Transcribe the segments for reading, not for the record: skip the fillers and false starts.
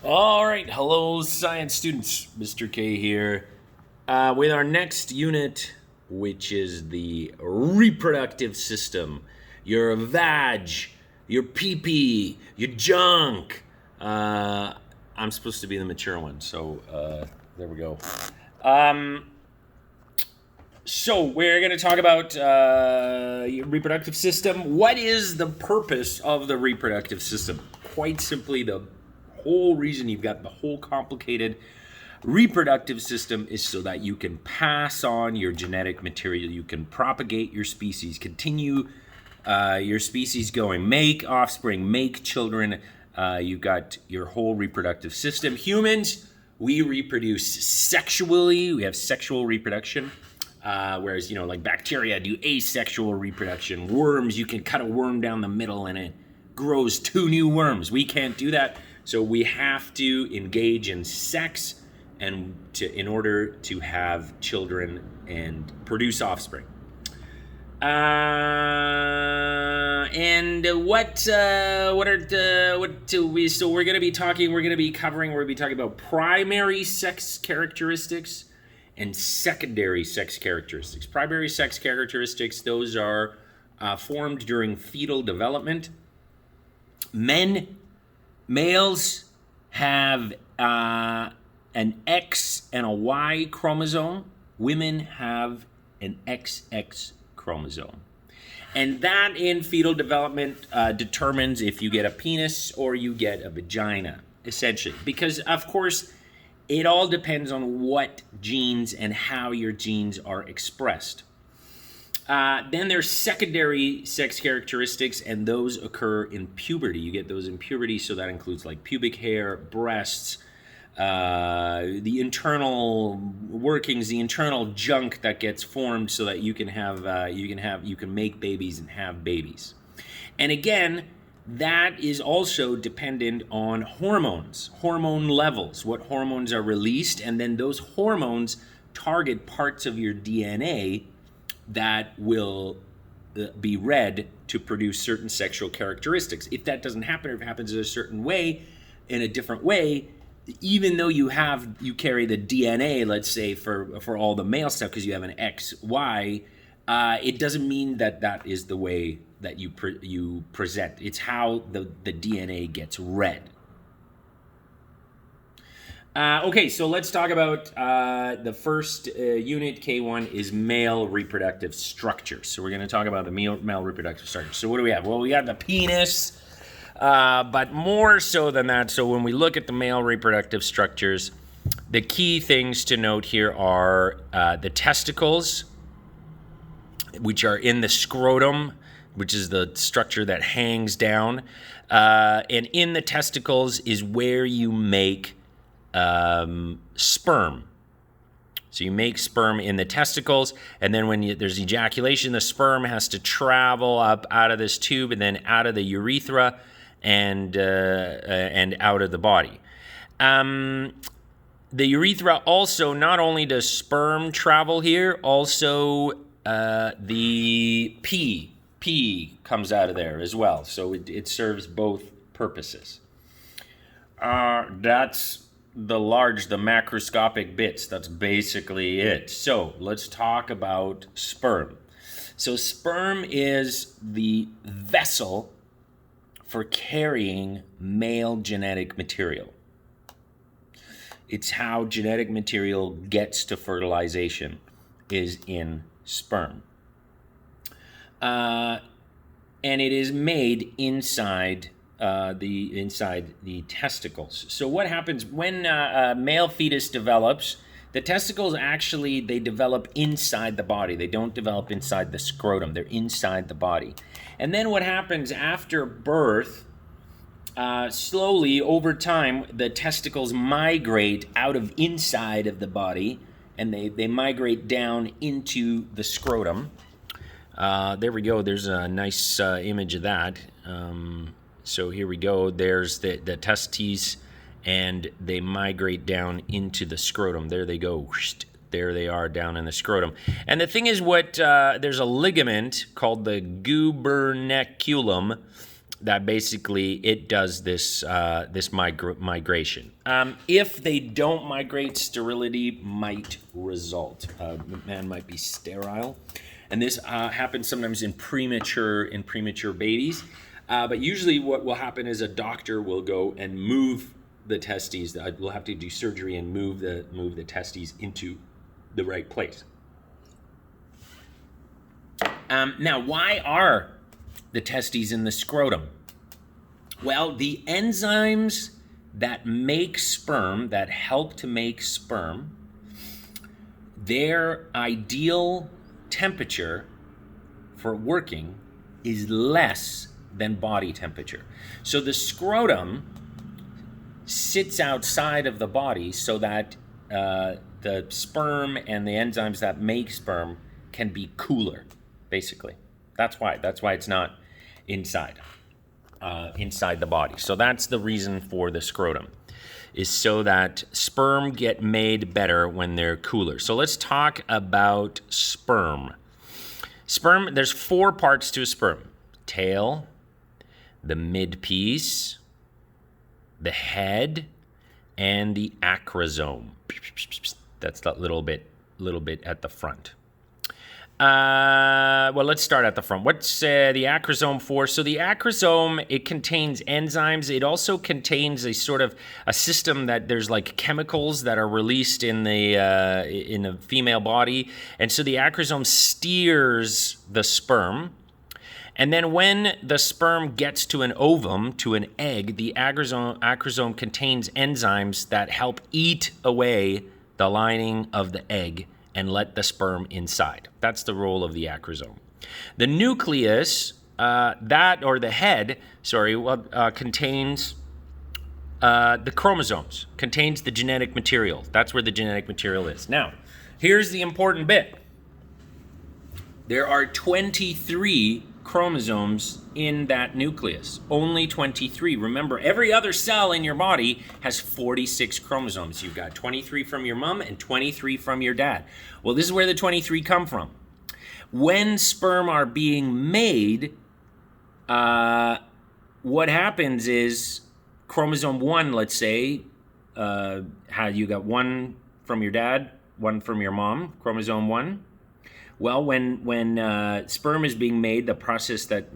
All right, hello, science students. Mr. K here with our next unit, which is the reproductive system. Your vag, your pee-pee, your junk. I'm supposed to be the mature one, so there we go. So we're going to talk about your reproductive system. What is the purpose of the reproductive system? Quite simply, the whole reason you've got the whole complicated reproductive system is so that you can pass on your genetic material. You can propagate your species, continue your species going, make offspring, make children. You've got your whole reproductive system. Humans, we reproduce sexually. We have sexual reproduction. Whereas, like bacteria do asexual reproduction. Worms, you can cut a worm down the middle and it grows 2 new worms. We can't do that. So we have to engage in sex in order to have children and produce offspring. So we're going to be talking about primary sex characteristics and secondary sex characteristics. Primary sex characteristics, those are formed during fetal development. Males have an X and a Y chromosome. Women have an XX chromosome. And that in fetal development determines if you get a penis or you get a vagina, essentially. Because, of course, it all depends on what genes and how your genes are expressed. Then there's secondary sex characteristics, and those occur in puberty. You get those in puberty, so that includes like pubic hair, breasts, the internal workings, the internal junk that gets formed, so that you can make babies and have babies. And again, that is also dependent on hormones, hormone levels, what hormones are released, and then those hormones target parts of your DNA that will be read to produce certain sexual characteristics. If that doesn't happen, or if it happens in a certain way, in a different way, even though you carry the DNA, let's say for all the male stuff, because you have an XY, it doesn't mean that is the way that you present. It's how the DNA gets read. Okay, so let's talk about the first unit, K1, is male reproductive structure. So we're going to talk about the male reproductive structure. So what do we have? Well, we got the penis, but more so than that. So when we look at the male reproductive structures, the key things to note here are the testicles, which are in the scrotum, which is the structure that hangs down. And in the testicles is where you make sperm. So you make sperm in the testicles, and then when there's ejaculation, the sperm has to travel up out of this tube and then out of the urethra and out of the body. The urethra also, not only does sperm travel here, also the pee comes out of there as well. So it serves both purposes. That's the macroscopic bits. That's basically it. So let's talk about sperm. So sperm is the vessel for carrying male genetic material. It's how genetic material gets to fertilization, is in sperm. And it is made inside the testicles. So what happens when a male fetus develops? The testicles they develop inside the body. They don't develop inside the scrotum. They're inside the body. And then what happens after birth, slowly over time, the testicles migrate out of inside of the body, and they migrate down into the scrotum. There we go. There's a nice image of that. So here we go. There's the testes, and they migrate down into the scrotum. There they go. There they are down in the scrotum. And the thing is, there's a ligament called the gubernaculum that basically it does this migration. If they don't migrate, sterility might result. The man might be sterile, and this happens sometimes in premature babies. But usually, what will happen is a doctor will go and move the testes. We'll have to do surgery and move the testes into the right place. Now, why are the testes in the scrotum? Well, the enzymes that make sperm, that help to make sperm, their ideal temperature for working is less than body temperature. So the scrotum sits outside of the body so that the sperm and the enzymes that make sperm can be cooler, basically. That's why it's not inside the body. So that's the reason for the scrotum, is so that sperm get made better when they're cooler. So let's talk about sperm. Sperm, there's 4 parts to a sperm: tail, the midpiece, the head, and the acrosome. That's that little bit at the front. Well, let's start at the front. What's the acrosome for? So the acrosome, it contains enzymes. It also contains a sort of a system that there's like chemicals that are released in the female body, and so the acrosome steers the sperm. And then when the sperm gets to an ovum, to an egg, the acrosome contains enzymes that help eat away the lining of the egg and let the sperm inside. That's the role of the acrosome. The nucleus, the head, contains the chromosomes, contains the genetic material. That's where the genetic material is. Now, here's the important bit. There are 23 chromosomes in that nucleus. Only 23. Remember, every other cell in your body has 46 chromosomes. You've got 23 from your mom and 23 from your dad. Well, this is where the 23 come from. When sperm are being made, what happens is chromosome 1, let's say, how you got 1 from your dad, 1 from your mom, chromosome 1. Well, when sperm is being made, the process that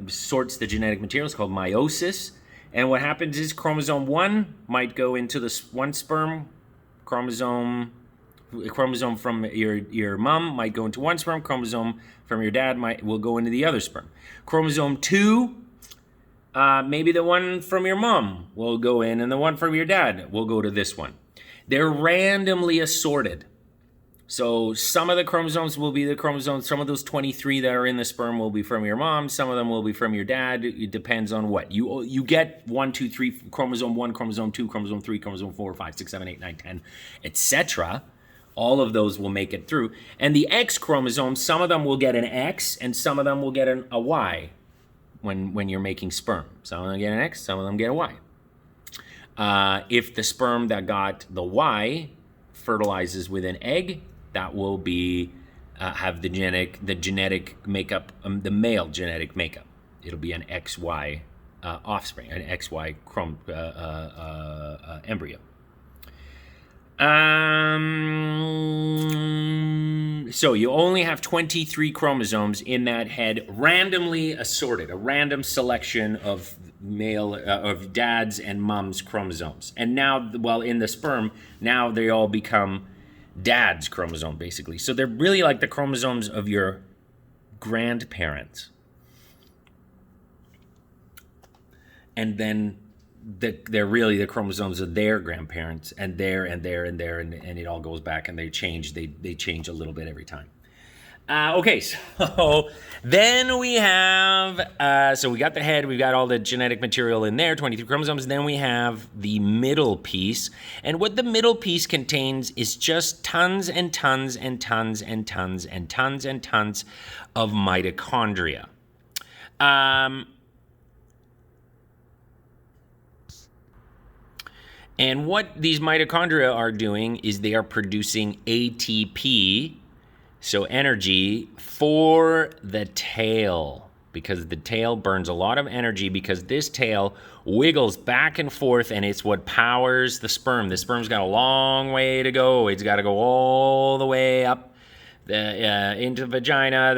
sorts the genetic material is called meiosis. And what happens is chromosome 1 might go into the one sperm, chromosome from your mom might go into one sperm, chromosome from your dad will go into the other sperm. Chromosome 2, maybe the one from your mom will go in, and the one from your dad will go to this one. They're randomly assorted. So some of the chromosomes will be the chromosomes, some of those 23 that are in the sperm will be from your mom, some of them will be from your dad. It depends on what. You get 1, 2, 3, chromosome 1, chromosome 2, chromosome 3, chromosome 4, 5, 6, 7, 8, 9, 10, etc. All of those will make it through. And the X chromosomes, some of them will get an X and some of them will get a Y when you're making sperm. Some of them get an X, some of them get a Y. If the sperm that got the Y fertilizes with an egg, that will be have the genetic makeup, the male genetic makeup. It'll be an XY offspring, an XY embryo. So you only have 23 chromosomes in that head, randomly assorted, a random selection of of dad's and mom's chromosomes. And now, well, in the sperm, now they all become dad's chromosome, basically. So they're really like the chromosomes of your grandparents. And then they're really the chromosomes of their grandparents, and and it all goes back, and they change a little bit every time. Okay, so then we have, so we got the head, we've got all the genetic material in there, 23 chromosomes. Then we have the middle piece. And what the middle piece contains is just tons and tons and tons and tons and tons and tons of mitochondria. And what these mitochondria are doing is they are producing ATP, so energy, for the tail, because the tail burns a lot of energy because this tail wiggles back and forth, and it's what powers the sperm. The sperm's got a long way to go. It's got to go all the way up into the vagina,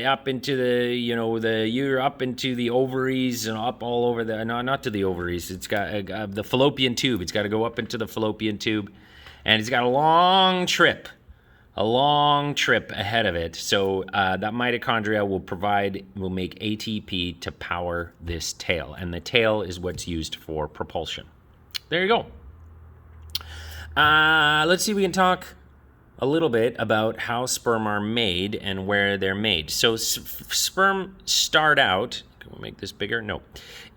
up into the up into the ovaries, and up all over not to the ovaries. It's got the fallopian tube. It's got to go up into the fallopian tube, and it's got a long trip ahead of it. So that mitochondria will make ATP to power this tail, and the tail is what's used for propulsion. There you go. Let's see if we can talk a little bit about how sperm are made and where they're made. So sperm start out, can we make this bigger? No.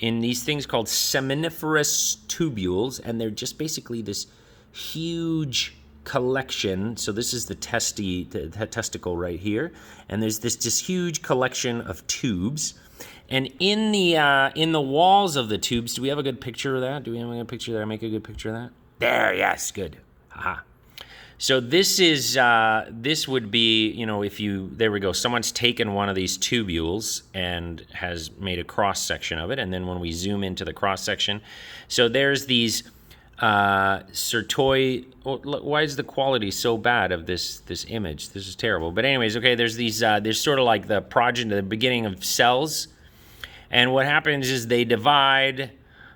In these things called seminiferous tubules, and they're just basically this huge collection. So this is the testicle right here, and there's this huge collection of tubes. And in the walls of the tubes, do we have a good picture of that? Do we have a good picture there? Make a good picture of that? There, yes, good. Haha. So this would be, there we go. Someone's taken one of these tubules and has made a cross section of it. And then when we zoom into the cross section, so there's these Sertoi. Why is the quality so bad of this image? This is terrible. But anyways, okay, there's these, there's sort of like the progeny, the beginning of cells. And what happens is they divide,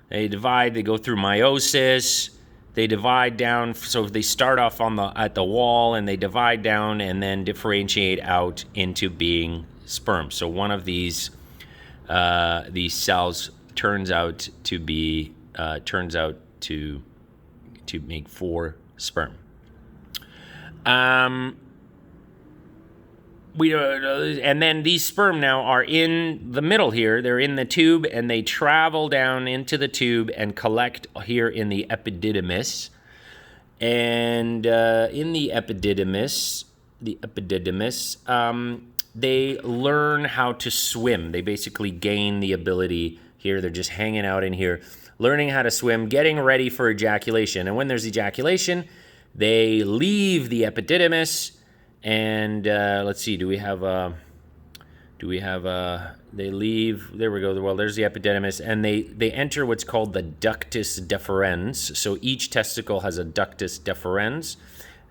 they go through meiosis. They divide down, so they start off at the wall, and they divide down and then differentiate out into being sperm. So one of these cells turns out to make 4 sperm. And then these sperm now are in the middle here. They're in the tube, and they travel down into the tube and collect here in the epididymis. And in the epididymis, they learn how to swim. They basically gain the ability here. They're just hanging out in here, learning how to swim, getting ready for ejaculation. And when there's ejaculation, they leave the epididymis. And let's see, they leave, there we go, well, there's the epididymis, and they enter what's called the ductus deferens. So each testicle has a ductus deferens,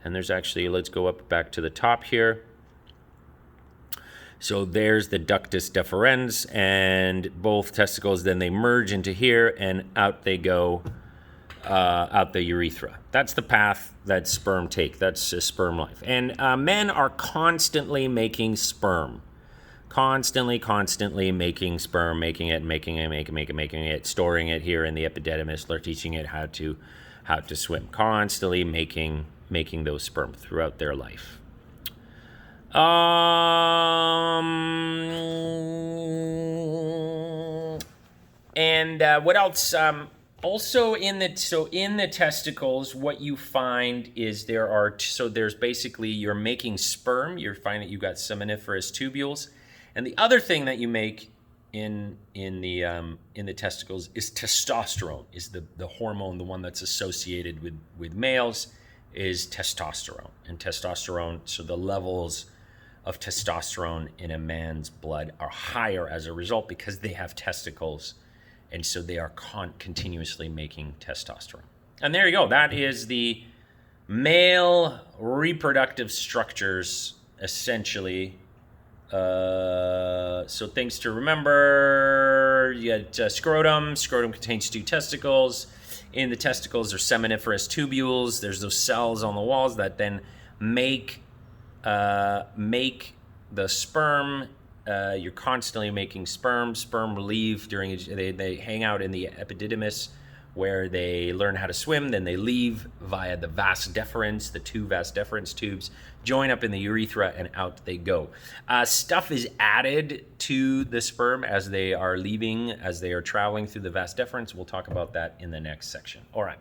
and there's actually, let's go up back to the top here. So there's the ductus deferens, and both testicles, then they merge into here, and out they go, out the urethra. That's the path that sperm take. That's a sperm life. And men are constantly making sperm. Constantly making sperm, making it, storing it here in the epididymis. They're teaching it how to swim. Constantly making those sperm throughout their life. And what else? Also in the testicles, what you find is there's basically, you're making sperm. You're finding that you've got seminiferous tubules, and the other thing that you make in the testicles is testosterone. Is the hormone, the one that's associated with males, is testosterone. And testosterone, so the levels of testosterone in a man's blood are higher as a result because they have testicles. And so they are continuously making testosterone. And there you go. That is the male reproductive structures, essentially. So things to remember. You got scrotum. Scrotum contains 2 testicles. In the testicles are seminiferous tubules. There's those cells on the walls that then make the sperm. You're constantly making sperm. Sperm leave they hang out in the epididymis, where they learn how to swim. Then they leave via the vas deferens, the 2 vas deferens tubes, join up in the urethra, and out they go. Stuff is added to the sperm as they are leaving, as they are traveling through the vas deferens. We'll talk about that in the next section. All right.